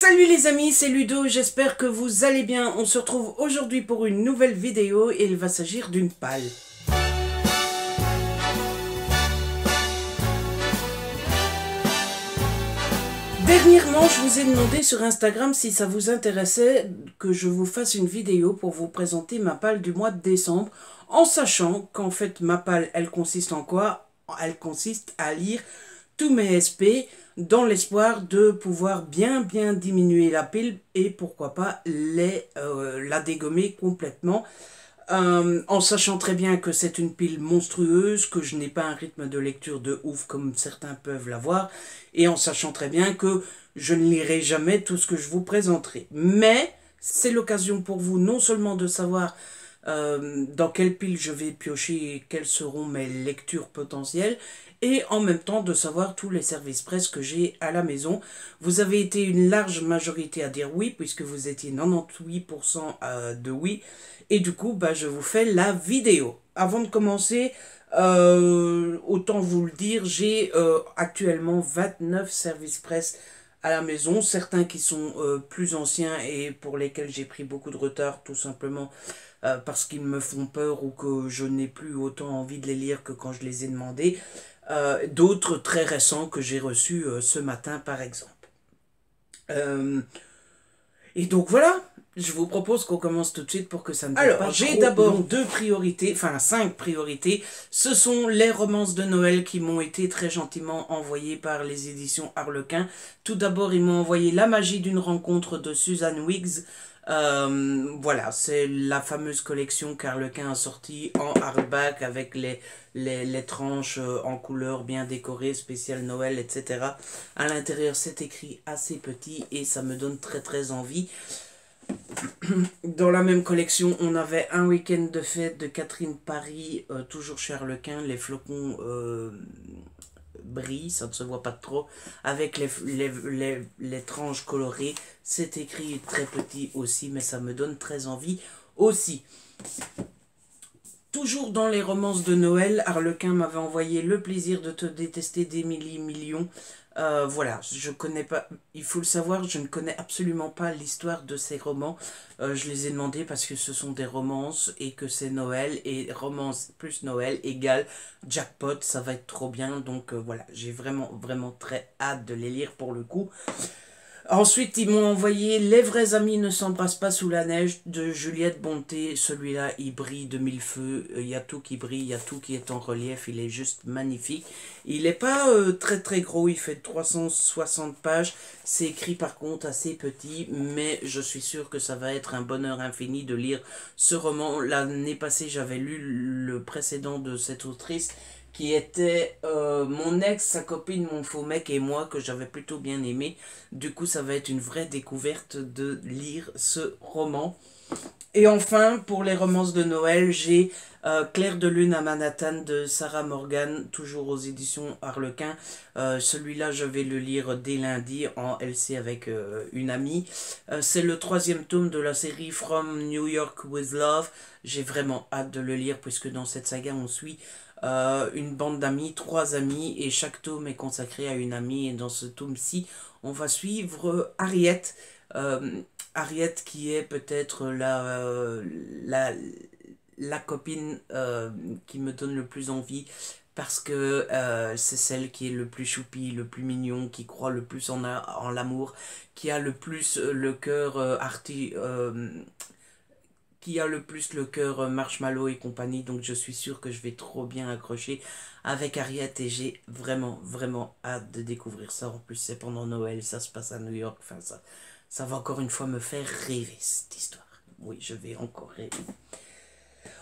Salut les amis, c'est Ludo, j'espère que vous allez bien. On se retrouve aujourd'hui pour une nouvelle vidéo et il va s'agir d'une palle. Dernièrement, je vous ai demandé sur Instagram si ça vous intéressait que je vous fasse une vidéo pour vous présenter ma palle du mois de décembre, en sachant qu'en fait ma palle, elle consiste en quoi? Elle consiste à lire tous mes SP dans l'espoir de pouvoir bien diminuer la pile et pourquoi pas la dégommer complètement. En sachant très bien que c'est une pile monstrueuse, que je n'ai pas un rythme de lecture de ouf comme certains peuvent l'avoir, et en sachant très bien que je ne lirai jamais tout ce que je vous présenterai. Mais c'est l'occasion pour vous non seulement de savoir dans quelle pile je vais piocher et quelles seront mes lectures potentielles, et en même temps de savoir tous les services presse que j'ai à la maison. Vous avez été une large majorité à dire oui, puisque vous étiez 98% de oui, et du coup, je vous fais la vidéo. Avant de commencer, autant vous le dire, j'ai actuellement 29 services presse à la maison, certains qui sont plus anciens et pour lesquels j'ai pris beaucoup de retard, tout simplement parce qu'ils me font peur ou que je n'ai plus autant envie de les lire que quand je les ai demandés. D'autres très récents que j'ai reçus ce matin, par exemple. Et donc voilà, je vous propose qu'on commence tout de suite pour que ça ne dure pas. Alors, j'ai d'abord deux priorités, enfin 5 priorités. Ce sont les romances de Noël qui m'ont été très gentiment envoyées par les éditions Harlequin. Tout d'abord, ils m'ont envoyé La magie d'une rencontre de Suzanne Wiggs. Voilà, c'est la fameuse collection qu'Harlequin a sortie en hardback avec les tranches en couleur bien décorées, spécial Noël, etc. À l'intérieur, c'est écrit assez petit et ça me donne très envie. Dans la même collection, on avait Un week-end de fête de Catherine Paris, toujours chez Harlequin, les flocons brillent, ça ne se voit pas trop, avec les tranches colorées. C'est écrit très petit aussi, mais ça me donne très envie aussi. Toujours dans les romances de Noël, Harlequin m'avait envoyé Le plaisir de te détester d'Émilie Million. Voilà, je connais pas, il faut le savoir, je ne connais absolument pas l'histoire de ces romans. Je les ai demandés parce que ce sont des romances et que c'est Noël, et romance plus Noël égale jackpot, ça va être trop bien. Donc voilà, j'ai vraiment très hâte de les lire pour le coup. Ensuite, ils m'ont envoyé Les vrais amis ne s'embrassent pas sous la neige de Juliette Bonté. Celui-là, il brille de mille feux. Il y a tout qui brille, il y a tout qui est en relief. Il est juste magnifique. Il n'est pas très gros, il fait 360 pages. C'est écrit par contre assez petit, mais je suis sûr que ça va être un bonheur infini de lire ce roman. L'année passée, j'avais lu le précédent de cette autrice, qui était mon ex, sa copine, mon faux mec et moi, que j'avais plutôt bien aimé. Du coup, ça va être une vraie découverte de lire ce roman. Et enfin, pour les romances de Noël, j'ai Clair de lune à Manhattan de Sarah Morgan, toujours aux éditions Harlequin. Celui-là, je vais le lire dès lundi en LC avec une amie. C'est le 3e tome de la série From New York with Love. J'ai vraiment hâte de le lire puisque dans cette saga, on suit une bande d'amis, 3 amis, et chaque tome est consacré à une amie. Et dans ce tome-ci, on va suivre Harriet. Harriet qui est peut-être la copine qui me donne le plus envie, parce que c'est celle qui est le plus choupi, le plus mignon, qui croit le plus en l'amour, qui a le plus le cœur qui a le plus le cœur marshmallow et compagnie. Donc je suis sûr que je vais trop bien accrocher avec Harriet et j'ai vraiment hâte de découvrir ça. En plus, c'est pendant Noël, ça se passe à New York. Enfin, ça va encore une fois me faire rêver, cette histoire. Oui, je vais encore rêver.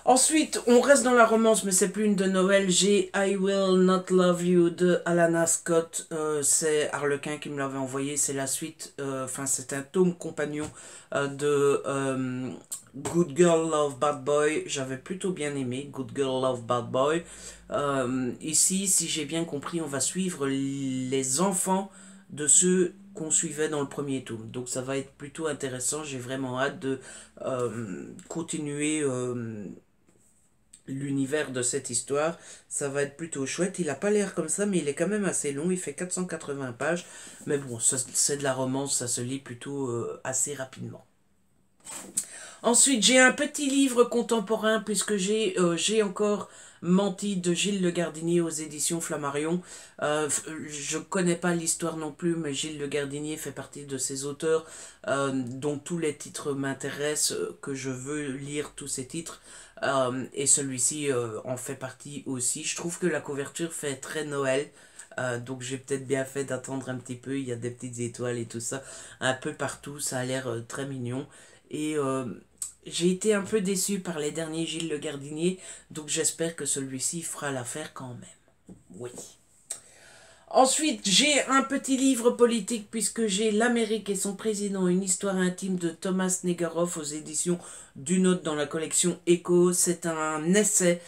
Ensuite, on reste dans la romance, mais c'est plus une de Noël. J'ai I Will Not Love You de Alana Scott. C'est Harlequin qui me l'avait envoyé. C'est la suite, enfin c'est un tome compagnon de Good Girl Love Bad Boy. J'avais plutôt bien aimé Good Girl Love Bad Boy. Ici, si j'ai bien compris, on va suivre les enfants de ceux qu'on suivait dans le premier tome. Donc ça va être plutôt intéressant. J'ai vraiment hâte de continuer l'univers de cette histoire. Ça va être plutôt chouette. Il n'a pas l'air comme ça, mais il est quand même assez long. Il fait 480 pages. Mais bon, c'est de la romance, ça se lit plutôt assez rapidement. Ensuite, j'ai un petit livre contemporain, puisque j'ai encore Menti de Gilles Le Gardinier aux éditions Flammarion. Je connais pas l'histoire non plus, mais Gilles Le Gardinier fait partie de ces auteurs dont tous les titres m'intéressent, que je veux lire tous ces titres. Et celui-ci en fait partie aussi. Je trouve que la couverture fait très Noël. Donc j'ai peut-être bien fait d'attendre un petit peu. Il y a des petites étoiles et tout ça un peu partout. Ça a l'air très mignon. Et j'ai été un peu déçu par les derniers Gilles Le Gardinier, donc j'espère que celui-ci fera l'affaire quand même. Oui. Ensuite, j'ai un petit livre politique puisque j'ai L'Amérique et son président, une histoire intime de Thomas Negaroff aux éditions du Note dans la collection Echo. C'est un essai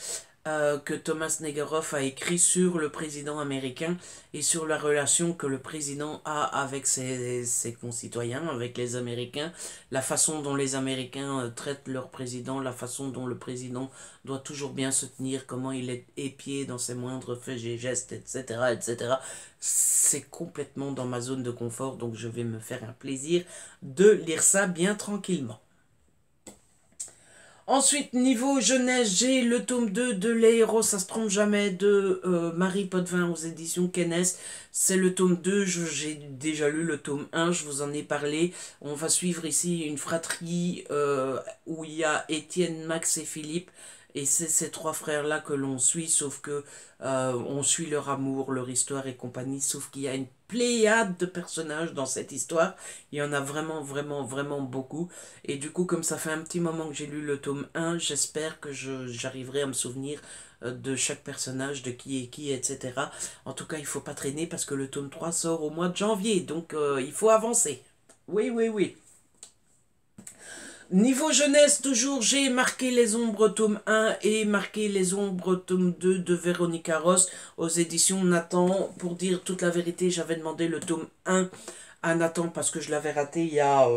que Thomas Negaroff a écrit sur le président américain et sur la relation que le président a avec ses concitoyens, avec les Américains, la façon dont les Américains traitent leur président, la façon dont le président doit toujours bien se tenir, comment il est épié dans ses moindres faits et gestes, etc., etc. C'est complètement dans ma zone de confort, donc je vais me faire un plaisir de lire ça bien tranquillement. Ensuite, niveau jeunesse, j'ai le tome 2 de Les héros, ça se trompe jamais, de Marie Potvin aux éditions Kennes. C'est le tome 2, j'ai déjà lu le tome 1, je vous en ai parlé. On va suivre ici une fratrie où il y a Étienne, Max et Philippe. Et c'est ces trois frères-là que l'on suit, sauf que on suit leur amour, leur histoire et compagnie, sauf qu'il y a une pléiade de personnages dans cette histoire. Il y en a vraiment, vraiment, vraiment beaucoup. Et du coup, comme ça fait un petit moment que j'ai lu le tome 1, j'espère que j'arriverai à me souvenir de chaque personnage, de qui est qui, etc. En tout cas, il faut pas traîner parce que le tome 3 sort au mois de janvier, donc il faut avancer. Oui, oui, oui. Niveau jeunesse, toujours, j'ai Marqué les ombres tome 1 et Marqué les ombres tome 2 de Véronica Ross aux éditions Nathan. Pour dire toute la vérité, j'avais demandé le tome 1 à Nathan parce que je l'avais raté il y a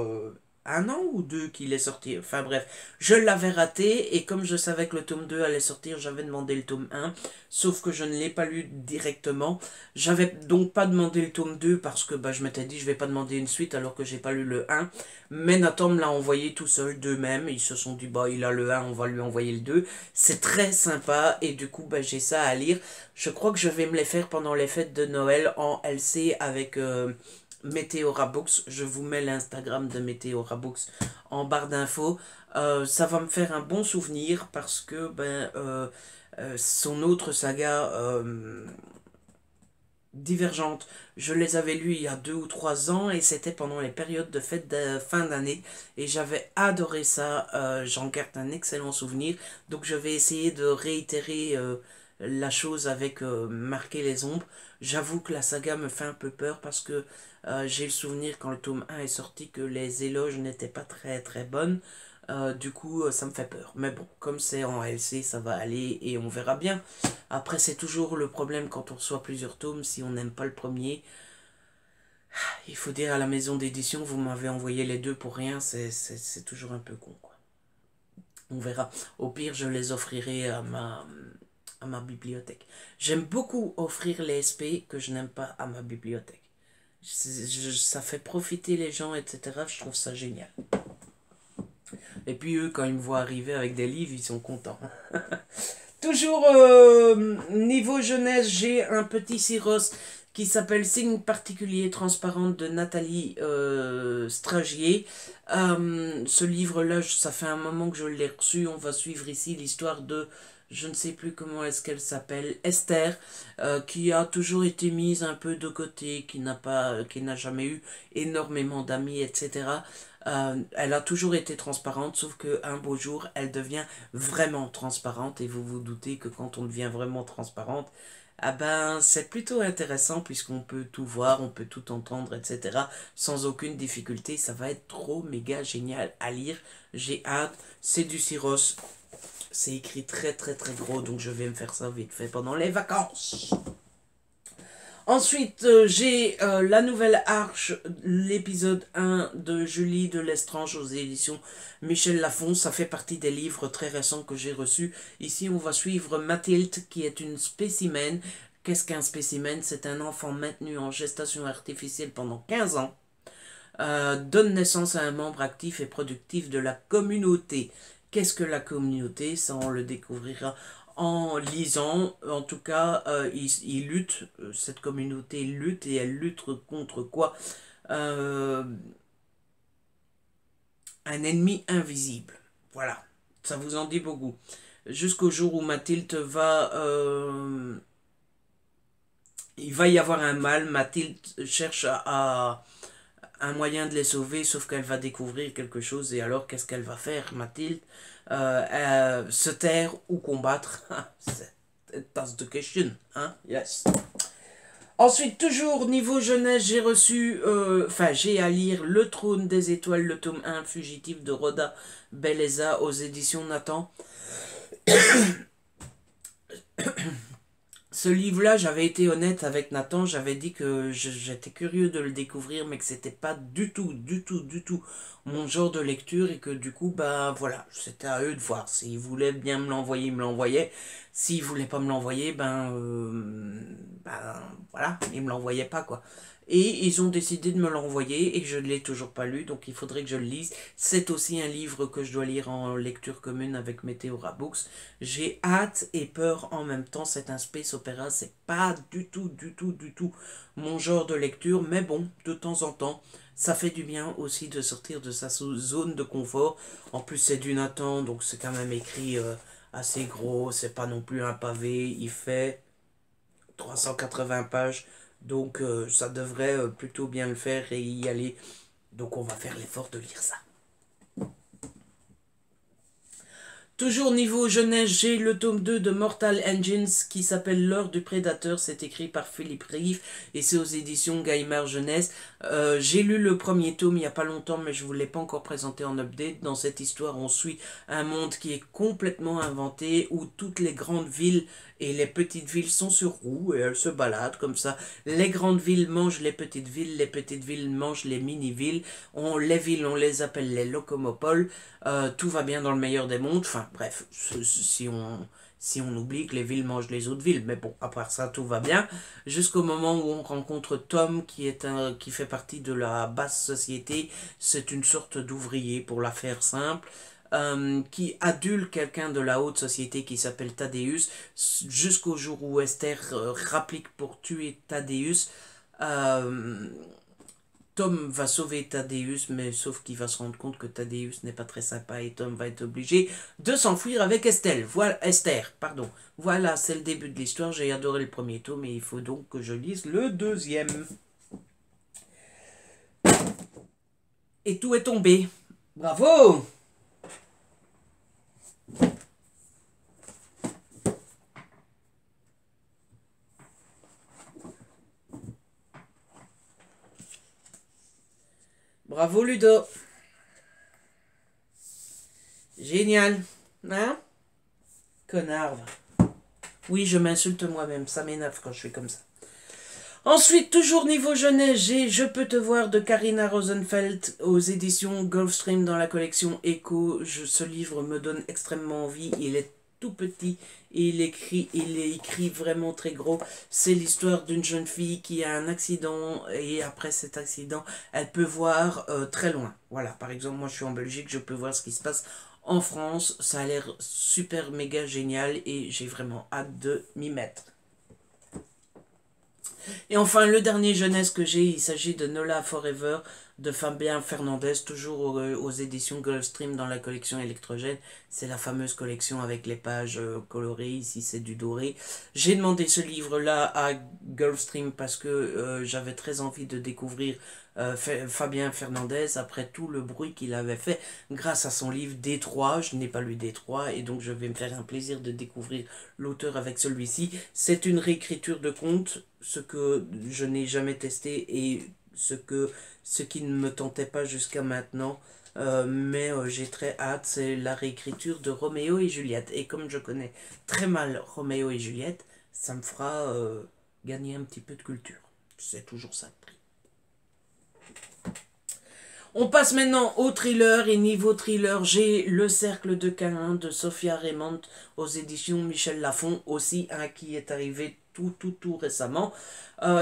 un an ou deux qu'il est sorti. Enfin bref, je l'avais raté et comme je savais que le tome 2 allait sortir, j'avais demandé le tome 1. Sauf que je ne l'ai pas lu directement. J'avais donc pas demandé le tome 2 parce que bah, je m'étais dit je vais pas demander une suite alors que j'ai pas lu le 1. Mais Nathan me l'a envoyé tout seul d'eux-mêmes. Ils se sont dit bah il a le 1, on va lui envoyer le 2. C'est très sympa et du coup bah, j'ai ça à lire. Je crois que je vais me les faire pendant les fêtes de Noël en LC avec Météora Books. Je vous mets l'Instagram de Météora Books en barre d'infos. Ça va me faire un bon souvenir parce que son autre saga Divergente, je les avais lus il y a 2 ou 3 ans et c'était pendant les périodes de fête de fin d'année et j'avais adoré ça, j'en garde un excellent souvenir, donc je vais essayer de réitérer la chose avec Marquer les ombres. J'avoue que la saga me fait un peu peur parce que j'ai le souvenir quand le tome 1 est sorti que les éloges n'étaient pas très très bonnes. Du coup, ça me fait peur. Mais bon, comme c'est en LC, ça va aller et on verra bien. Après, c'est toujours le problème quand on reçoit plusieurs tomes, si on n'aime pas le premier. Il faut dire à la maison d'édition, vous m'avez envoyé les deux pour rien, c'est toujours un peu con, quoi. On verra. Au pire, je les offrirai à ma bibliothèque. J'aime beaucoup offrir les SP que je n'aime pas à ma bibliothèque. Ça fait profiter les gens, etc. Je trouve ça génial. Et puis eux, quand ils me voient arriver avec des livres, ils sont contents. Toujours niveau jeunesse, j'ai un petit Syros qui s'appelle Signe particulier transparente de Nathalie Stragier. Ce livre-là, ça fait un moment que je l'ai reçu. On va suivre ici l'histoire de, je ne sais plus comment est-ce qu'elle s'appelle, Esther, qui a toujours été mise un peu de côté, qui n'a jamais eu énormément d'amis, etc. Elle a toujours été transparente, sauf qu'un beau jour, elle devient vraiment transparente. Et vous vous doutez que quand on devient vraiment transparente, ah ben, c'est plutôt intéressant puisqu'on peut tout voir, on peut tout entendre, etc. Sans aucune difficulté. Ça va être trop méga génial à lire. J'ai hâte. C'est du Syros. C'est écrit très très très gros, donc je vais me faire ça vite fait pendant les vacances. Ensuite, j'ai La Nouvelle Arche, l'épisode 1 de Julie de Lestrange aux éditions Michel Lafon. Ça fait partie des livres très récents que j'ai reçus. Ici, on va suivre Mathilde, qui est une spécimen. Qu'est-ce qu'un spécimen? C'est un enfant maintenu en gestation artificielle pendant 15 ans. Donne naissance à un membre actif et productif de la communauté. Qu'est-ce que la communauté? Ça, on le découvrira en lisant. En tout cas, il lutte, cette communauté lutte, et elle lutte contre quoi? Euh, un ennemi invisible. Voilà, ça vous en dit beaucoup. Jusqu'au jour où Mathilde va... il va y avoir un mal. Mathilde cherche un moyen de les sauver, sauf qu'elle va découvrir quelque chose. Et alors, qu'est-ce qu'elle va faire, Mathilde? Se taire ou combattre? That's the question, hein? Yes. Ensuite, toujours niveau jeunesse, j'ai reçu, j'ai à lire Le Trône des Étoiles, le tome 1, Fugitif de Rhoda Belleza aux éditions Nathan. Ce livre-là, j'avais été honnête avec Nathan, j'avais dit que j'étais curieux de le découvrir, mais que c'était pas du tout mon genre de lecture, et que du coup, bah voilà, c'était à eux de voir. S'ils voulaient bien me l'envoyer, ils me l'envoyaient. S'ils voulaient pas me l'envoyer, voilà, ils me l'envoyaient pas, quoi. Et ils ont décidé de me l'envoyer, et je ne l'ai toujours pas lu, donc il faudrait que je le lise. C'est aussi un livre que je dois lire en lecture commune avec Meteora Books. J'ai hâte et peur en même temps. C'est un space opéra, c'est pas du tout mon genre de lecture, mais bon, de temps en temps, ça fait du bien aussi de sortir de sa zone de confort. En plus, c'est du Nathan, donc c'est quand même écrit assez gros, c'est pas non plus un pavé, il fait 380 pages, donc ça devrait plutôt bien le faire et y aller. Donc on va faire l'effort de lire ça. Toujours niveau jeunesse, j'ai le tome 2 de Mortal Engines qui s'appelle L'heure du prédateur. C'est écrit par Philippe Rive et c'est aux éditions Gallimard Jeunesse. J'ai lu le premier tome il n'y a pas longtemps, mais je ne vous l'ai pas encore présenté en update. Dans cette histoire, on suit un monde qui est complètement inventé, où toutes les grandes villes et les petites villes sont sur roues et elles se baladent comme ça. Les grandes villes mangent les petites villes mangent les mini-villes. Les villes, on les appelle les locomopoles. Tout va bien dans le meilleur des mondes. Enfin, bref, si on oublie que les villes mangent les autres villes. Mais bon, à part ça, tout va bien. Jusqu'au moment où on rencontre Tom, qui fait partie de la basse société. C'est une sorte d'ouvrier, pour la faire simple. Qui adule quelqu'un de la haute société qui s'appelle Thaddeus, jusqu'au jour où Esther rapplique pour tuer Thaddeus. Tom va sauver Thaddeus, mais sauf qu'il va se rendre compte que Thaddeus n'est pas très sympa, et Tom va être obligé de s'enfuir avec Esther, pardon. Voilà, c'est le début de l'histoire. J'ai adoré le premier tome, mais il faut donc que je lise le deuxième. Et tout est tombé. Bravo! Bravo Ludo. Génial. Hein? Connard. Oui, je m'insulte moi-même. Ça m'énerve quand je suis comme ça. Ensuite, toujours niveau jeunesse, j'ai Je peux te voir de Karina Rosenfeld aux éditions Gulfstream dans la collection Echo. Ce livre me donne extrêmement envie. Il est tout petit et il est écrit vraiment très gros. C'est l'histoire d'une jeune fille qui a un accident, et après cet accident, elle peut voir très loin. Voilà, par exemple, moi je suis en Belgique, je peux voir ce qui se passe en France. Ça a l'air super méga génial et j'ai vraiment hâte de m'y mettre. Et enfin, le dernier jeunesse que j'ai, il s'agit de Nola Forever de Fabien Fernandez, toujours aux éditions Gulfstream dans la collection électrogène. C'est la fameuse collection avec les pages colorées. Ici, c'est du doré. J'ai demandé ce livre-là à Gulfstream parce que j'avais très envie de découvrir Fabien Fernandez après tout le bruit qu'il avait fait grâce à son livre Détroit. Je n'ai pas lu Détroit et donc je vais me faire un plaisir de découvrir l'auteur avec celui-ci. C'est une réécriture de conte, ce que je n'ai jamais testé et ce qui ne me tentait pas jusqu'à maintenant. Mais j'ai très hâte. C'est la réécriture de Roméo et Juliette. Et comme je connais très mal Roméo et Juliette, ça me fera gagner un petit peu de culture. C'est toujours ça le prix. On passe maintenant au thriller, et niveau thriller, j'ai Le Cercle de Caïn de Sophia Raymond aux éditions Michel Lafon, aussi un qui est arrivé tout récemment.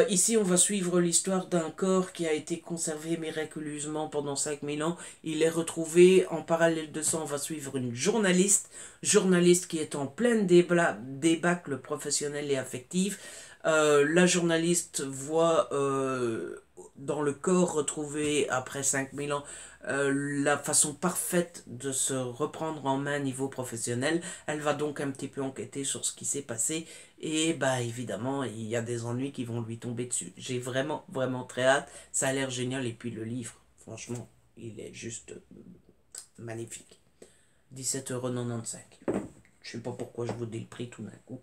Ici, on va suivre l'histoire d'un corps qui a été conservé miraculeusement pendant 5000 ans. Il est retrouvé. En parallèle de ça, on va suivre une journaliste qui est en pleine débâcle professionnelle et affective. La journaliste voit dans le corps retrouvé après 5000 ans la façon parfaite de se reprendre en main niveau professionnel. Elle va donc un petit peu enquêter sur ce qui s'est passé et bah évidemment il y a des ennuis qui vont lui tomber dessus. J'ai vraiment très hâte, ça a l'air génial et puis le livre, franchement, il est juste magnifique. 17,95 €. Je sais pas pourquoi je vous dis le prix tout d'un coup.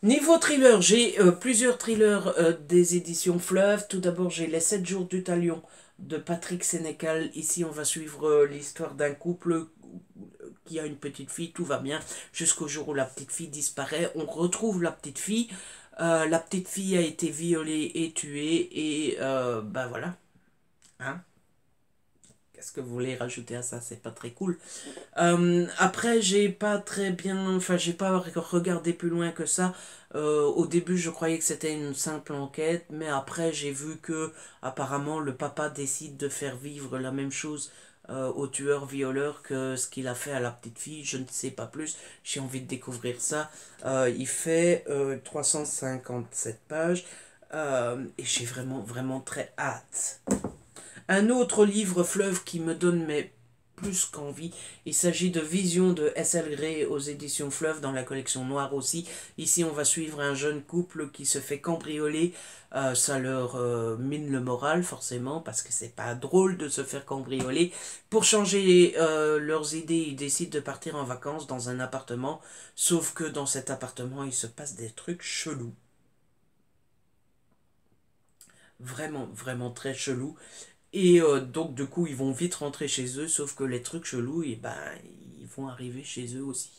Niveau thriller, j'ai plusieurs thrillers des éditions Fleuve. Tout d'abord, j'ai Les 7 jours du Talion de Patrick Sénécal. Ici, on va suivre l'histoire d'un couple qui a une petite fille, tout va bien, jusqu'au jour où la petite fille disparaît. On retrouve la petite fille. La petite fille a été violée et tuée. Et ben voilà. Hein? Qu'est-ce que vous voulez rajouter à ça? C'est pas très cool. Après, j'ai pas très bien, enfin, j'ai pas regardé plus loin que ça. Au début, je croyais que c'était une simple enquête, mais après, j'ai vu que apparemment le papa décide de faire vivre la même chose au tueur-violeur que ce qu'il a fait à la petite fille. Je ne sais pas plus. J'ai envie de découvrir ça. Il fait 357 pages et j'ai vraiment très hâte. Un autre livre fleuve qui me donne plus qu'envie, il s'agit de Vision de S.L. Grey aux éditions Fleuve dans la collection Noire aussi. Ici on va suivre un jeune couple qui se fait cambrioler, ça leur mine le moral forcément parce que c'est pas drôle de se faire cambrioler. Pour changer leurs idées, ils décident de partir en vacances dans un appartement, sauf que dans cet appartement il se passe des trucs chelous. Vraiment très chelous. Et donc, du coup, ils vont vite rentrer chez eux, sauf que les trucs chelous, et ben, ils vont arriver chez eux aussi.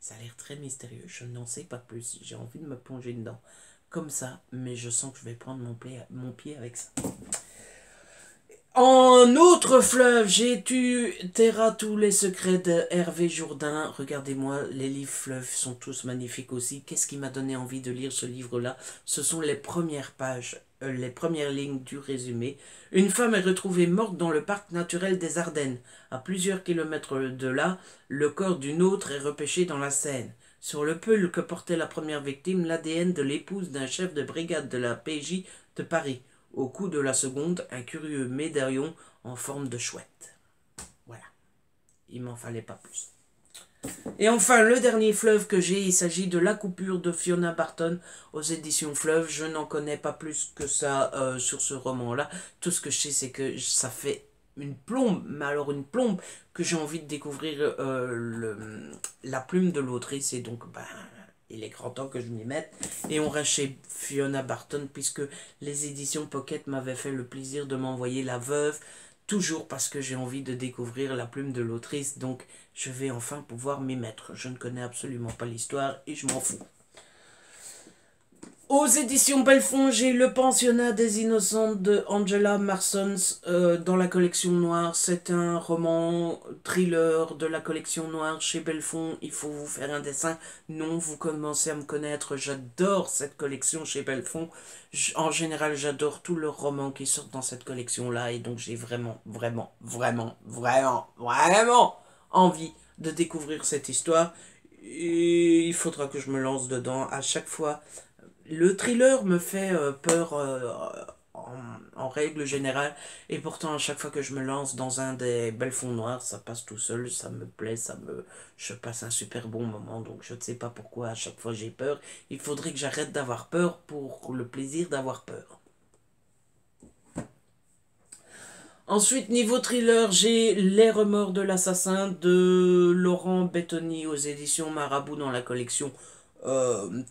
Ça a l'air très mystérieux, je n'en sais pas plus. J'ai envie de me plonger dedans comme ça, mais je sens que je vais prendre mon pied avec ça. En autre fleuve, j'ai tu Terra tous les secrets de Hervé Jourdain. Regardez-moi, les livres fleuves sont tous magnifiques aussi. Qu'est-ce qui m'a donné envie de lire ce livre-là? Ce sont les premières pages, les premières lignes du résumé. Une femme est retrouvée morte dans le parc naturel des Ardennes. À plusieurs kilomètres de là, le corps d'une autre est repêché dans la Seine. Sur le pull que portait la première victime, l'ADN de l'épouse d'un chef de brigade de la PJ de Paris. Au cou de la seconde, un curieux médaillon en forme de chouette. Voilà, il m'en fallait pas plus. Et enfin, le dernier fleuve que j'ai, il s'agit de La Coupure de Fiona Barton aux éditions Fleuve. Je n'en connais pas plus que ça sur ce roman-là. Tout ce que je sais, c'est que ça fait une plombe, mais alors une plombe, que j'ai envie de découvrir la plume de l'autrice. Et donc, ben, il est grand temps que je m'y mette. Et on reste chez Fiona Barton, puisque les éditions Pocket m'avaient fait le plaisir de m'envoyer La Veuve, toujours parce que j'ai envie de découvrir la plume de l'autrice, donc je vais enfin pouvoir m'y mettre. Je ne connais absolument pas l'histoire et je m'en fous. Aux éditions Belfond, j'ai Le Pensionnat des Innocentes de Angela Marsons dans la collection Noire. C'est un roman thriller de la collection Noire chez Belfond. Il faut vous faire un dessin. Non, vous commencez à me connaître. J'adore cette collection chez Belfond. En général, j'adore tous leurs romans qui sortent dans cette collection-là. Et donc, j'ai vraiment envie de découvrir cette histoire. Et il faudra que je me lance dedans à chaque fois. Le thriller me fait peur en règle générale, et pourtant à chaque fois que je me lance dans un des Belfonds noirs, ça passe tout seul, ça me plaît, je passe un super bon moment, donc je ne sais pas pourquoi à chaque fois j'ai peur. Il faudrait que j'arrête d'avoir peur pour le plaisir d'avoir peur. Ensuite, niveau thriller, j'ai Les Remords de l'assassin de Laurent Bettoni aux éditions Marabout dans la collection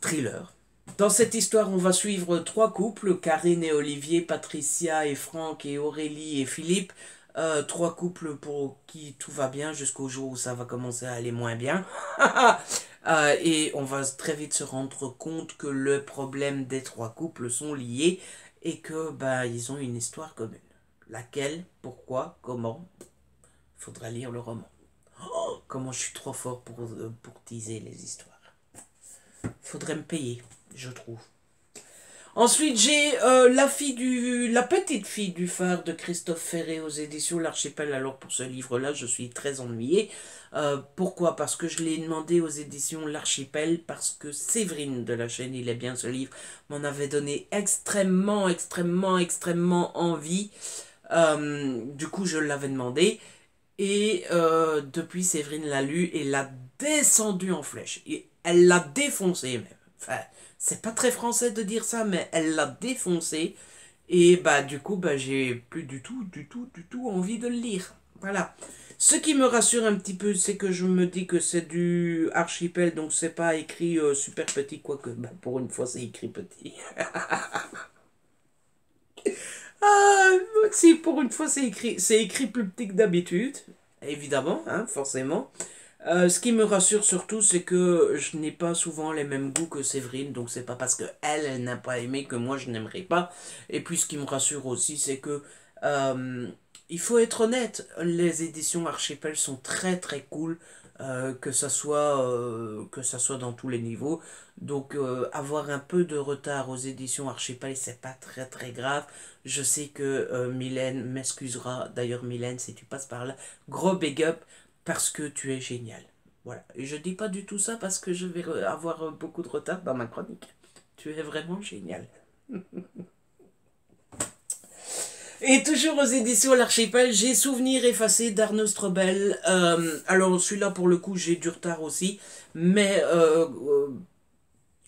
thriller. Dans cette histoire, on va suivre 3 couples, Karine et Olivier, Patricia et Franck et Aurélie et Philippe. 3 couples pour qui tout va bien jusqu'au jour où ça va commencer à aller moins bien. Et on va très vite se rendre compte que le problème des trois couples sont liés et que bah, ils ont une histoire commune. Laquelle, pourquoi, comment, faudra lire le roman. Oh, comment je suis trop fort pour teaser les histoires. Faudrait me payer, je trouve. Ensuite, j'ai la petite fille du phare de Christophe Ferré aux éditions L'Archipel. Alors pour ce livre-là, je suis très ennuyée. Pourquoi? Parce que je l'ai demandé aux éditions L'Archipel, parce que Séverine de la chaîne Il est bien ce livre m'en avait donné extrêmement, extrêmement, extrêmement envie. Du coup, je l'avais demandé. Et depuis, Séverine l'a lu et l'a descendu en flèche. Et elle l'a défoncé même. Enfin, c'est pas très français de dire ça, mais elle l'a défoncé. Et bah du coup, bah j'ai plus du tout envie de le lire. Voilà. Ce qui me rassure un petit peu, c'est que je me dis que c'est du archipel, donc c'est pas écrit super petit, quoique bah, pour une fois c'est écrit petit. Ah, si pour une fois c'est écrit plus petit que d'habitude, évidemment, hein, forcément. Ce qui me rassure surtout, c'est que je n'ai pas souvent les mêmes goûts que Séverine, donc c'est pas parce que elle n'a pas aimé que moi je n'aimerais pas. Et puis ce qui me rassure aussi, c'est que euh, il faut être honnête, les éditions Archipel sont très très cool, que ça soit dans tous les niveaux. Donc avoir un peu de retard aux éditions Archipel, c'est pas très très grave. Je sais que Mylène m'excusera. D'ailleurs Mylène, si tu passes par là, gros big up parce que tu es génial. Voilà. Et je dis pas du tout ça parce que je vais avoir beaucoup de retard dans ma chronique. Tu es vraiment génial. Et toujours aux éditions L'Archipel, j'ai Souvenir effacé d'Arnaud Strobel. Alors celui-là pour le coup j'ai du retard aussi, mais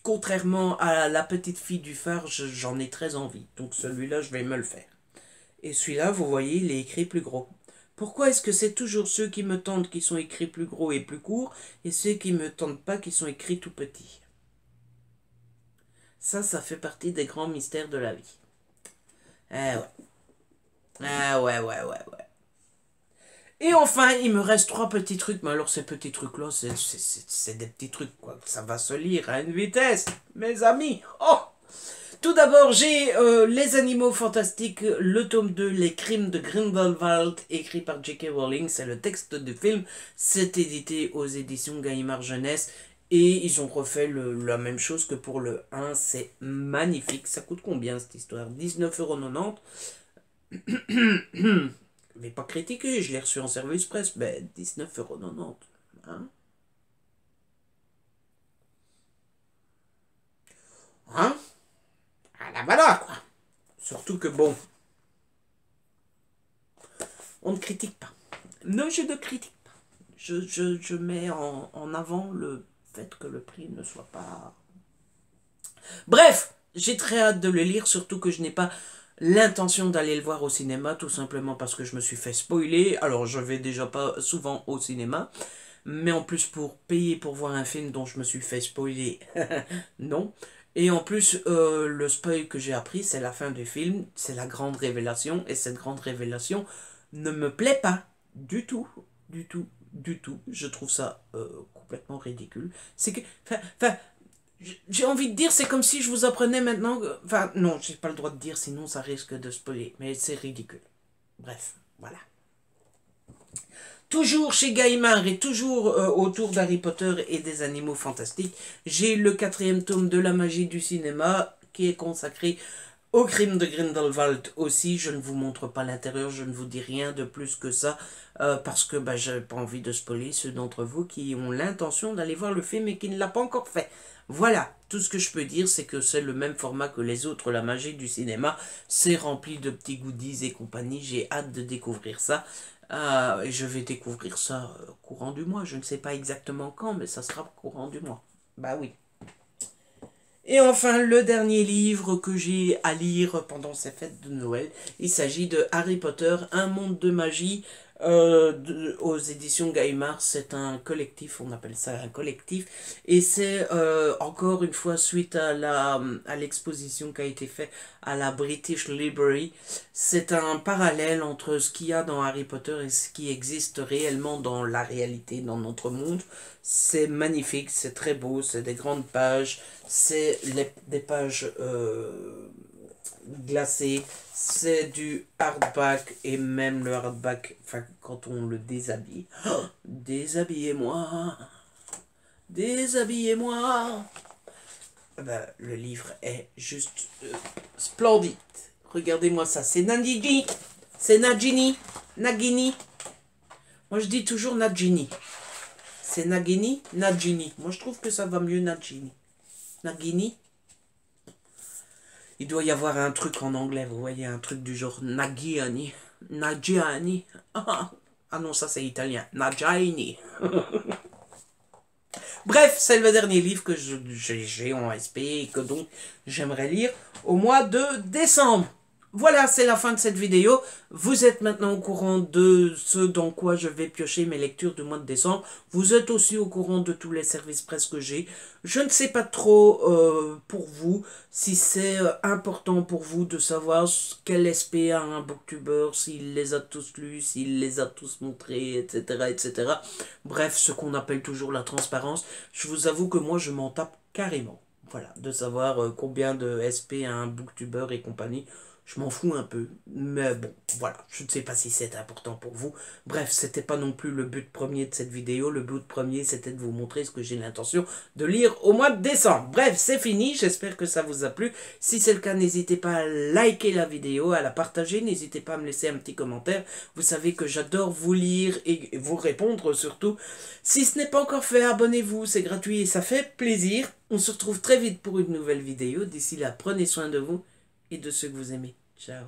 contrairement à La petite fille du phare, j'en ai très envie. Donc celui-là je vais me le faire. Et celui-là, vous voyez, il est écrit plus gros. Pourquoi est-ce que c'est toujours ceux qui me tentent qui sont écrits plus gros et plus courts, et ceux qui me tentent pas qui sont écrits tout petits? Ça fait partie des grands mystères de la vie. Ah ouais. Ah ouais, ouais, ouais, ouais. Et enfin, il me reste trois petits trucs, mais alors ces petits trucs-là, c'est des petits trucs, quoi. Ça va se lire à une vitesse, mes amis. Oh! Tout d'abord, j'ai Les Animaux Fantastiques, le tome 2, Les Crimes de Grindelwald, écrit par J.K. Rowling. C'est le texte du film. C'est édité aux éditions Gallimard Jeunesse. Et ils ont refait la même chose que pour le 1. C'est magnifique. Ça coûte combien cette histoire? 19,90 €. Je vais pas critiquer, je l'ai reçu en service presse. Ben, 19,90 €. Hein? Hein? Ah la voilà, quoi. Surtout que bon, on ne critique pas. Non, je ne critique pas. Je mets en avant le fait que le prix ne soit pas... Bref, j'ai très hâte de le lire, surtout que je n'ai pas l'intention d'aller le voir au cinéma, tout simplement parce que je me suis fait spoiler. Alors, je vais déjà pas souvent au cinéma, mais en plus pour payer pour voir un film dont je me suis fait spoiler, non. Et en plus, le spoil que j'ai appris, c'est la fin du film, c'est la grande révélation, et cette grande révélation ne me plaît pas du tout, du tout, du tout. Je trouve ça complètement ridicule. C'est que, enfin, j'ai envie de dire, c'est comme si je vous apprenais maintenant, enfin, non, j'ai pas le droit de dire, sinon ça risque de spoiler, mais c'est ridicule. Bref, voilà. Toujours chez Gallimard et toujours autour d'Harry Potter et des animaux fantastiques, j'ai le quatrième tome de la magie du cinéma qui est consacré au crime de Grindelwald aussi. Je ne vous montre pas l'intérieur, je ne vous dis rien de plus que ça parce que bah, j'ai pas envie de spoiler ceux d'entre vous qui ont l'intention d'aller voir le film et qui ne l'a pas encore fait. Voilà, tout ce que je peux dire, c'est que c'est le même format que les autres, la magie du cinéma. C'est rempli de petits goodies et compagnie. J'ai hâte de découvrir ça. Et je vais découvrir ça courant du mois. Je ne sais pas exactement quand, mais ça sera courant du mois. Bah oui. Et enfin, le dernier livre que j'ai à lire pendant ces fêtes de Noël, il s'agit de Harry Potter, un monde de magie, aux éditions Gallimard. C'est un collectif, on appelle ça un collectif, et c'est encore une fois suite à l'exposition qui a été faite à la British Library. C'est un parallèle entre ce qu'il y a dans Harry Potter et ce qui existe réellement dans la réalité, dans notre monde. C'est magnifique, c'est très beau, c'est des grandes pages, c'est des pages glacées, c'est du hardback, et même le hardback, enfin, quand on le déshabille, oh, déshabillez-moi, déshabillez-moi. Ben, le livre est juste splendide. Regardez-moi ça, c'est Nagini, c'est Nagini, Nagini. Moi je dis toujours Nagini. C'est Nagini, Nagini. Moi je trouve que ça va mieux Nagini. Nagini. Il doit y avoir un truc en anglais, vous voyez, un truc du genre Nagiani. Nagiani. Ah non, ça c'est italien. Nagiani. Bref, c'est le dernier livre que j'ai en SP et que donc j'aimerais lire au mois de décembre. Voilà, c'est la fin de cette vidéo. Vous êtes maintenant au courant de ce dans quoi je vais piocher mes lectures du mois de décembre. Vous êtes aussi au courant de tous les services presse que j'ai. Je ne sais pas trop pour vous si c'est important pour vous de savoir quel SP a un booktuber, s'il les a tous lus, s'il les a tous montrés, etc., etc. Bref, ce qu'on appelle toujours la transparence. Je vous avoue que moi, je m'en tape carrément. Voilà, de savoir combien de SP a un booktuber et compagnie. Je m'en fous un peu, mais bon, voilà, je ne sais pas si c'est important pour vous. Bref, c'était pas non plus le but premier de cette vidéo. Le but premier, c'était de vous montrer ce que j'ai l'intention de lire au mois de décembre. Bref, c'est fini, j'espère que ça vous a plu. Si c'est le cas, n'hésitez pas à liker la vidéo, à la partager, n'hésitez pas à me laisser un petit commentaire. Vous savez que j'adore vous lire et vous répondre surtout. Si ce n'est pas encore fait, abonnez-vous, c'est gratuit et ça fait plaisir. On se retrouve très vite pour une nouvelle vidéo. D'ici là, prenez soin de vous et de ceux que vous aimez. Ciao.